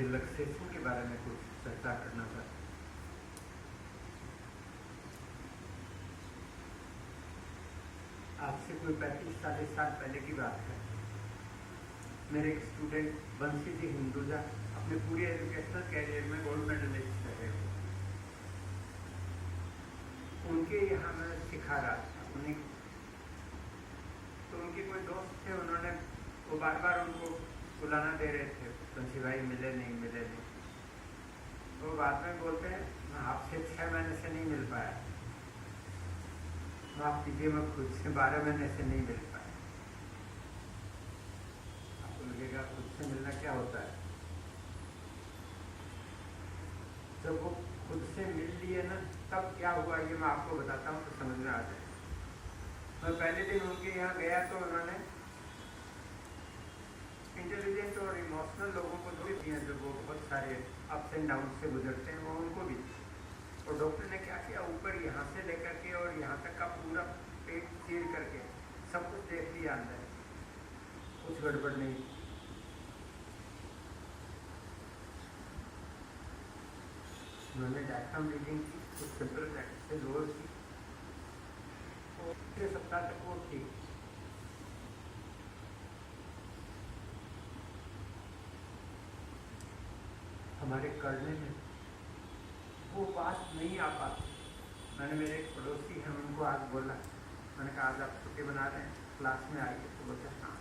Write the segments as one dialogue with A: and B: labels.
A: Relaxation के बारे में कुछ चर्चा करना था। आज से कोई 35-40 साल पहले की बात है। मेरे एक स्टूडेंट बंसी जी हिंदुजा अपने पूरे एजुकेशनल कैरियर में गोल्ड मेडलिस्ट रहे हो। उनके यहाँ मैं सिखा रहा था उन्हीं, तो उनके कोई दोस्त थे, उन्होंने वो बार बार उनको बुलाना दे रहे थे, बंसी भाई मिले नहीं। तो बाद में बोलते हैं मैं आपसे 6 महीने से नहीं मिल पाया, माफ कीजिए मैं खुद से 12 महीने से नहीं मिल पाया। आपको लगेगा खुद से मिलना क्या होता है? जब वो खुद से मिल लिए ना, तब क्या हुआ ये मैं आपको बताता हूँ तो समझ में आ जाए। मैं पहले दिन उनके यहाँ गया तो उन्होंने इंटेलिजेंट और इमोशनल लोगों को थोड़ी दिए, जो वो बहुत सारे अप्स एंड डाउन से गुजरते हैं, वो उनको भी। और डॉक्टर ने क्या किया, ऊपर यहाँ से लेकर के और यहाँ तक का पूरा पेट चीर करके सब कुछ देख लिया अंदर, कुछ गड़बड़ नहीं। उन्होंने डायफ्राम रीडिंग की, कुछ सिंपल प्रैक्टिस से लोअर की, और 6 सप्ताह तक वो ठीक। हमारे करने में वो बात नहीं आ पाती। मैंने मेरे एक पड़ोसी हैं उनको आज बोला, मैंने कहा आज आप छुट्टी बना रहे हैं, क्लास में आइए। तो बोलते हाँ।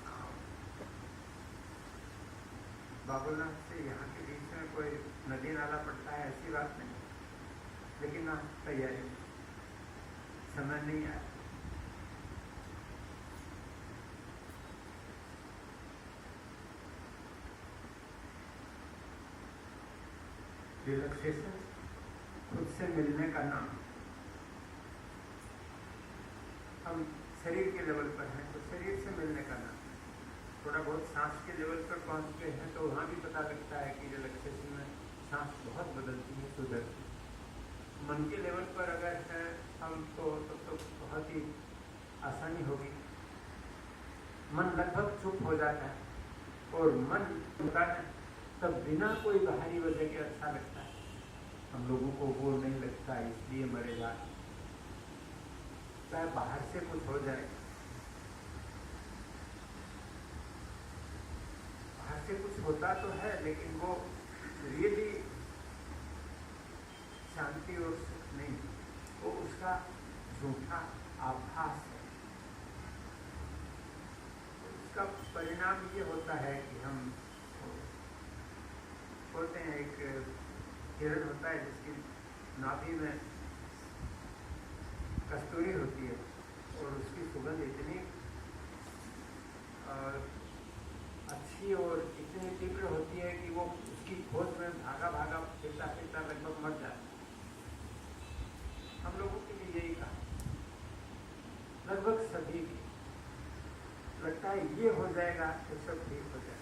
A: बाबूनाथ से यहाँ के बीच में कोई नदी नाला पड़ता है ऐसी बात नहीं, लेकिन ना तैयारी समय नहीं आया। रिलैक्सेशन खुद से मिलने का नाम। हम शरीर के लेवल पर हैं तो शरीर से मिलने का नाम। थोड़ा बहुत सांस के लेवल पर पहुंचते हैं तो वहाँ भी पता लगता है कि रिलैक्सेशन में सांस बहुत बदलती है, सुधरती है। मन के लेवल पर अगर है हम तो बहुत ही आसानी होगी। मन लगभग चुप हो जाता है और मन होता है तब बिना कोई बाहरी वजह के अच्छा लगता है। हम लोगों को वो नहीं लगता इसलिए मरे जा, चाहे बाहर से कुछ हो जाए, बाहर से कुछ होता तो है लेकिन वो रियली शांति और सुख नहीं, वो उसका झूठा आभास है। उसका परिणाम ये होता है कि हम बोलते हैं एक हिरण होता है जिसकी नाभि में कस्तूरी होती है और उसकी सुगंध इतनी अच्छी और इतनी तीव्र होती है कि वो उसकी खोज में भागा फिरता लगभग मर जाता है। हम लोगों के लिए यही कहा, लगभग सभी की लगता है ये हो जाएगा तो सब ठीक हो जाएगा।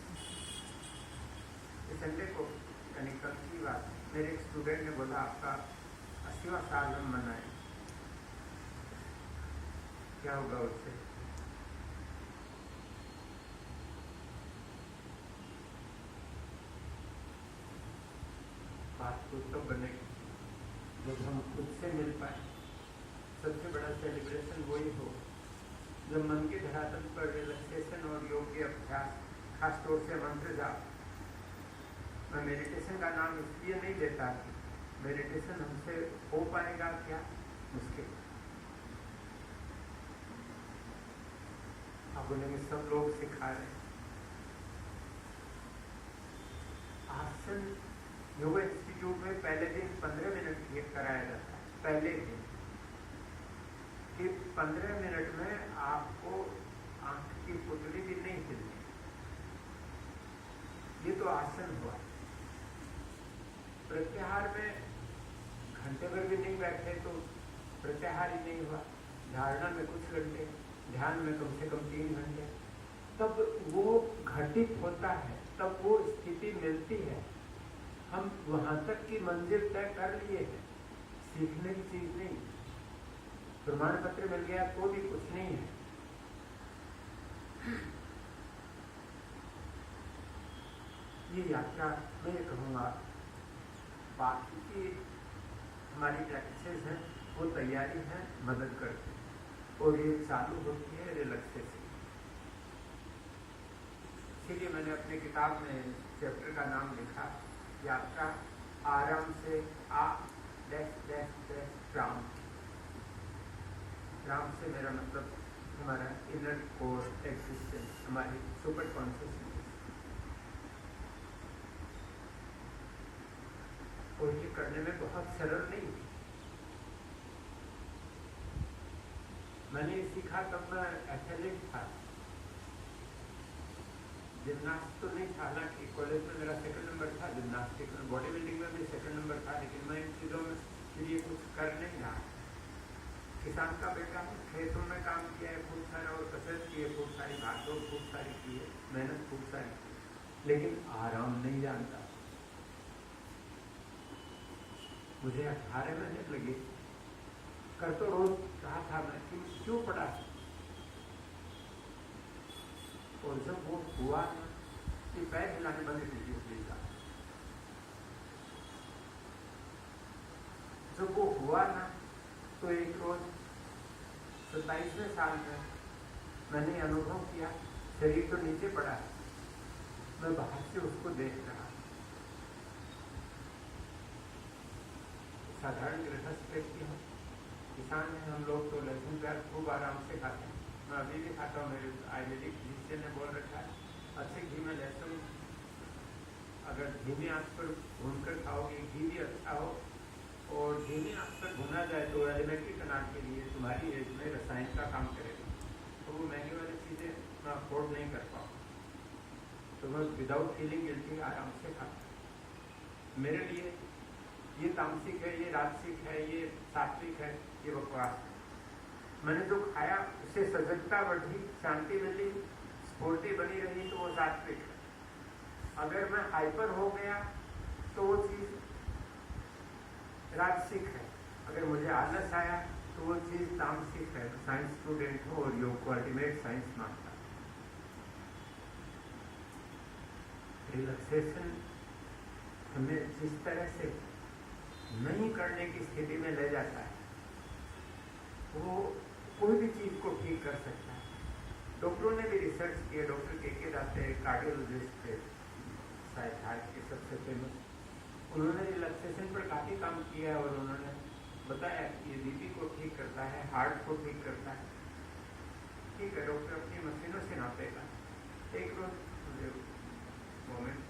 A: इस संडे को यानी कल की बात, मेरे एक स्टूडेंट ने बोला आपका 80वां साल हम मनाएं, क्या होगा उससे? बात तो तब बनेगी जब हम खुद से मिल पाए। सबसे बड़ा सेलिब्रेशन वही हो जब मन के धरातल पर रिलैक्सेशन और योग के अभ्यास, खासतौर से मंत्र जाप। मैं मेडिटेशन का नाम इसलिए नहीं देता कि मेडिटेशन हमसे हो पाएगा क्या, मुश्किल। आप बोलेंगे सब लोग सिखा रहे हैं। आसन योगा इंस्टीट्यूट में पहले दिन 15 मिनट ये कराया जाता है। पहले दिन कि 15 मिनट में आपको आंख की पुतली भी नहीं हिलनी। ये तो आसन हुआ। प्रत्याहार में घंटे भर भी नहीं बैठे तो प्रत्याहार ही नहीं हुआ। धारणा में कुछ घंटे, ध्यान में कम से कम 3 घंटे, तब वो घटित होता है, तब वो स्थिति मिलती है। हम वहां तक की मंजिल तय कर लिए हैं, सीखने की चीज नहीं। प्रमाण पत्र मिल गया तो भी कुछ नहीं है। ये यात्रा मैं ये कहूँगा बाकी की हमारी प्रैक्टिसेस हैं वो तैयारी है, मदद करते हैं और ये चालू होती है रिलैक्सेशन। इसीलिए मैंने अपनी किताब में चैप्टर का नाम लिखा यात्रा आराम से आ dash dash dash Ram. Ram से मेरा मतलब हमारा इनर कोर एग्जिस्टेंस, हमारी सुपर कॉन्शियसनेस। और ये करने में बहुत सरल नहीं। मैंने सीखा तब मैं एथलीट था, जिम्नास्ट तो नहीं था। हालांकि कॉलेज में मेरा सेकंड नंबर था, जिम्नास्टिक में, बॉडी बिल्डिंग में भी सेकंड नंबर था, लेकिन मैं इन चीज़ों में के लिए कुछ कर नहीं रहा। किसान का बेटा हूँ, खेतों में काम किया है खूब सारा और कसरत की है खूब सारी, भागदौड़ खूब सारी की है, मेहनत खूब सारी की, लेकिन आराम नहीं जानता। मुझे 18 महीने लगे, कर तो रोज कहा था मैं कि क्यों पड़ा। और जब वो हुआ ना कि पैर हिलाने बंद कीजिए, जब वो हुआ ना तो एक रोज 27वें साल में मैंने अनुभव किया शरीर तो नीचे पड़ा है, मैं बाहर से उसको देख रहा। साधारण गृहस्थ व्यक्ति हूँ, किसान हैं हम लोग, तो लहसुन प्याज खूब आराम से खाते हैं। मैं अभी भी खाता हूँ, मेरे आयुर्वेदिक फिजिशियन ने बोल रखा है अच्छे घी में लहसुन अगर धीमी आंच पर भूनकर खाओगे, घी भी अच्छा हो और धीमी आंच पर भुना जाए तो एलिमेंट्री कनाट के लिए तुम्हारी एज में रसायन का काम करेगा। तो वो महंगी वाली चीज़ें मैं अफोर्ड नहीं कर पाऊँ, तो मैं विदाउट फीलिंग गिल्टी आराम से खाता। मेरे लिए ये तामसिक है, ये राजसिक है, ये सात्विक है, ये बकवास है। मैंने जो खाया उससे सजगता बढ़ी, शांति मिली, स्फूर्ति बनी रही, तो वो सात्विक है। अगर मैं हाइपर हो गया तो वो चीज़ राजसिक है। अगर मुझे आलस आया तो वो चीज़ तामसिक है। साइंस स्टूडेंट हो और योग को अल्टीमेट साइंस मानता। रिलैक्सेशन हमें जिस तरह से नहीं करने की स्थिति में ले जाता है, वो कोई भी चीज़ को ठीक कर सकता है। डॉक्टरों ने भी रिसर्च किया, डॉक्टर के दाते कार्डियोलॉजिस्ट थे, शायद हार्ट के सबसे फेमस, उन्होंने रिलैक्सेशन पर काफ़ी काम किया है और उन्होंने बताया कि ये बीपी को ठीक करता है, हार्ट को ठीक करता है। ठीक है, डॉक्टर अपनी मशीनों से नापेगा। एक रोज मुझे गवर्नमेंट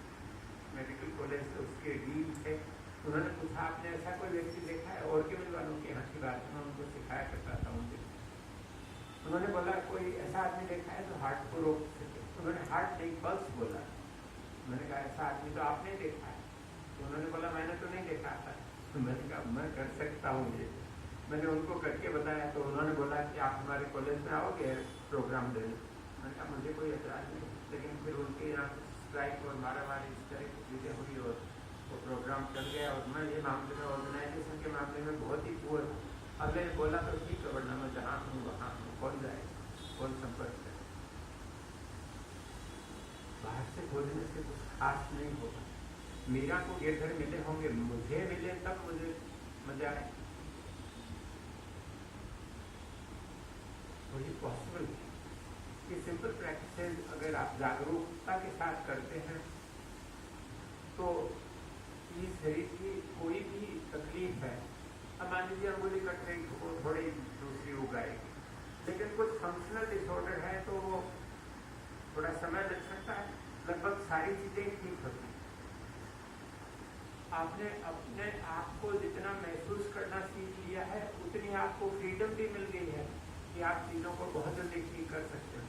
A: मेडिकल कॉलेज से उसके डीन थे, उन्होंने पूछा आपने ऐसा कोई व्यक्ति देखा है? और केवल वालों के यहाँ की बात मैं उनको सिखाया करता था उनसे। उन्होंने बोला कोई ऐसा आदमी देखा है जो हार्ट को रोक सके? उन्होंने हार्ट नहीं पल्स बोला। मैंने कहा ऐसा आदमी तो आपने देखा है? तो उन्होंने बोला मैंने तो नहीं देखा था। तो मैंने कहा मैं कर सकता हूँ ये। मैंने उनको करके बताया तो उन्होंने बोला कि आप हमारे कॉलेज में आओगे प्रोग्राम देने। मैंने कहा मुझे कोई एतराज़ नहीं, लेकिन फिर उनके यहाँ स्ट्राइक और मारामारी इस तरह की चीज़ें हुई और वो प्रोग्राम चल गया। और मैं ये मामले में ऑर्गेनाइजेशन के मामले में बहुत ही पुअर हूँ। अगले बोला तो ठीक है, वरना मैं जहाँ हूँ वहाँ हूँ, कौन जाए, कौन संपर्क करे। बाहर से खोजने से कुछ खास नहीं होगा। मीरा को गिरधर मिले होंगे, मुझे मिले तब मुझे मजा आए। तो ये पॉसिबल है। ये सिंपल प्रैक्टिस अगर आप जागरूकता के साथ करते हैं तो ये शरीर की कोई भी तकलीफ है, अब मान लीजिए अंगुली कट रही तो थोड़ी दूसरी उगाएगी, लेकिन कुछ फंक्शनल डिसऑर्डर है तो वो थोड़ा समय लग सकता है, लगभग सारी चीज़ें ठीक होती हैं। आपने अपने आप को जितना महसूस करना सीख लिया है उतनी आपको फ्रीडम भी मिल गई है कि आप चीज़ों को बहुत जल्दी ठीक कर सकते हो।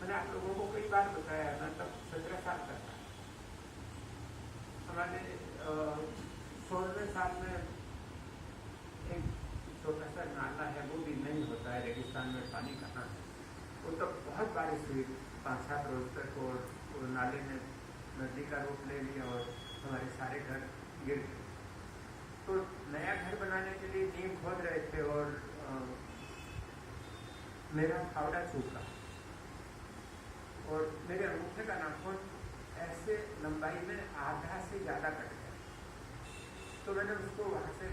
A: मैंने आप लोगों को कई बार बताया, मैं तब 17 साल का था। हमारे 16वें साल में एक छोटा सा नाला है, वो भी नहीं होता है, रेगिस्तान में पानी कहाँ है। वो तब बहुत बारिश हुई 5-7 रोज तक और वो नाले ने नदी का रूप ले लिया और हमारे सारे घर गिर गए। तो नया घर बनाने के लिए नींव खोद रहे थे और मेरा फावड़ा सूखा और मेरे अंगूठे का नाखून ऐसे से लंबाई में आधा से ज़्यादा कट गया। तो मैंने उसको वहाँ से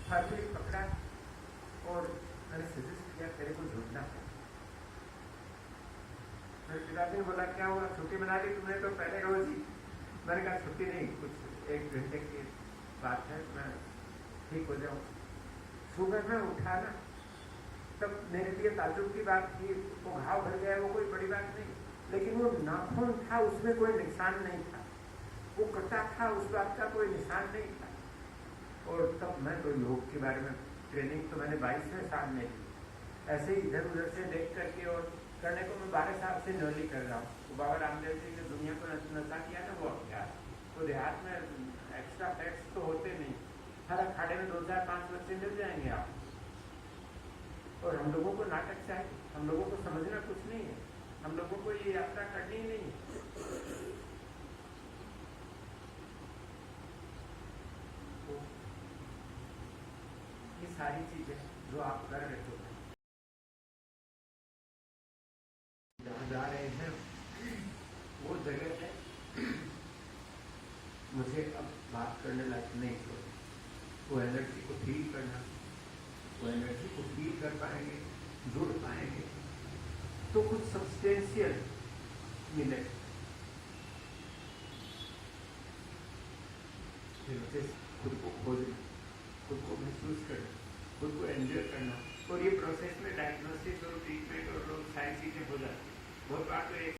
A: फाइल पकड़ा और मैंने सजेस्ट किया तेरे को जुड़ना है। मेरे पिताजी ने बोला क्या हुआ, छुट्टी मना ली तुमने तो पहले रोज ही। मैंने कहा छुट्टी नहीं, कुछ 1 घंटे की बात है, मैं ठीक हो जाऊँ। सुबह में उठा ना, तब मेरे लिए ताज्जुब की बात थी, वो घाव भर गया वो कोई बड़ी बात नहीं, लेकिन वो नाखून था उसमें कोई निशान नहीं था, वो कटा था उस बात का कोई निशान नहीं था। और तब मैं कोई योग के बारे में ट्रेनिंग तो मैंने 22वें साल में ली, ऐसे ही इधर उधर से देख करके और करने को मैं 12 साल से न्योली कर रहा हूँ। वो बाबा रामदेव जी ने दुनिया को नशा किया ना, वो अभ्यास तो देहात में एक्स्ट्रा फैक्ट्स तो होते नहीं, हर अखाड़े में 2 4 5 बच्चे मिल जाएंगे आप। और हम लोगों को नाटक चाहिए, हम लोगों को समझना कुछ नहीं है, हम लोगों को ये यात्रा करनी ही नहीं है। तो ये सारी चीजें जो आप कर रहे हो, जहाँ जा रहे हैं वो जगह है, मुझे अब बात करने लायक नहीं छोड़े। वो एनर्जी को फील करना, वो एनर्जी को फील कर पाएंगे, जुड़ पाएंगे तो कुछ सब्सटेंशियल मिले। फिर उसे खुद को खोजना, खुद को महसूस करना, खुद को एंजॉय करना, और ये प्रोसेस में डायग्नोसिस और ट्रीटमेंट और लोग सारी चीजें हो जाती है। बहुत बार तो एक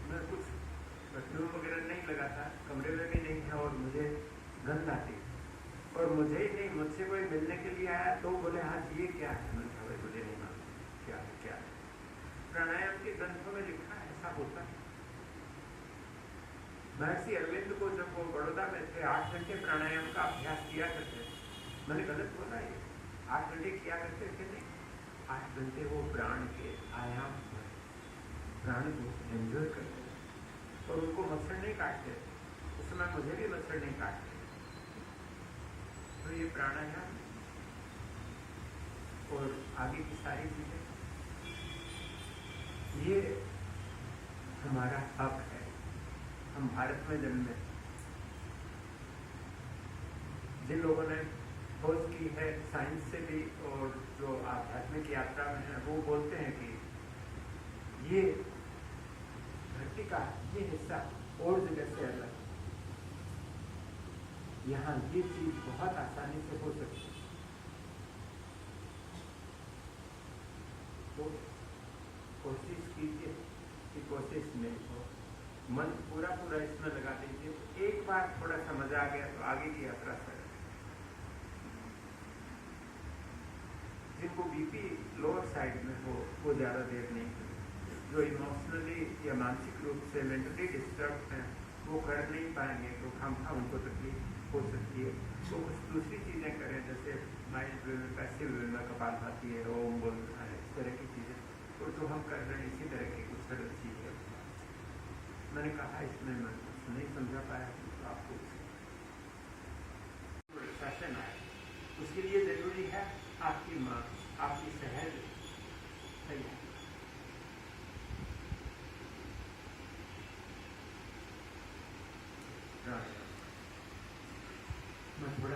A: मैं कुछ परफ्यूम वगैरह नहीं लगाता, कमरे में भी नहीं है, और मुझे गंध आती, और मुझे ही नहीं, मुझसे कोई मिलने के लिए आया तो बोले हाँ ये क्या है, मैंने कहा भाई मुझे नहीं मालूम क्या है क्या है। प्राणायाम के ग्रंथों में लिखा है ऐसा होता है। महर्षि अरविंद को जब वो बड़ौदा में थे 8 घंटे प्राणायाम का अभ्यास किया करते थे। मैंने गलत बोला, ये 8 घंटे किया करते थे नहीं, 8 घंटे वो प्राण के आयाम में प्राण को एंजॉय करते थे, और उनको मच्छर नहीं काटते थे। उस समय मुझे भी मच्छर नहीं काटते। तो ये प्राणायाम और आगे की सारी चीजें, ये हमारा हक है। हम भारत में जन्मे, जिन लोगों ने खोज की है साइंस से भी और जो आध्यात्मिक यात्रा में है, वो बोलते हैं कि ये धरती का ये हिस्सा और जगह से अलग, यहाँ ये चीज बहुत आसानी से हो सकती है। तो कोशिश कीजिए कि कोशिश नहीं हो, मन पूरा पूरा इसमें लगा दीजिए। एक बार थोड़ा सा मजा आ गया तो आगे की यात्रा करें। जिनको बीपी लोअर साइड में हो वो ज़्यादा देर नहीं करें। जो इमोशनली या मानसिक रूप से मेंटली डिस्टर्ब हैं वो कर नहीं पाएंगे, तो खामखा उनको तकलीफ हो सकती है। तो कुछ दूसरी चीज़ें करें, जैसे माइंड पैसिव में कपालभाति है, ओम बोलना है, इस तरह की चीज़ें। तो जो हम कर रहे हैं इसी तरह की कुछ सरल चीज़ें। मैंने कहा इसमें मैं कुछ नहीं समझा पाया तो आपको सेशन आए, उसके लिए जरूरी है आपकी माँ, आपकी सहज तैयार।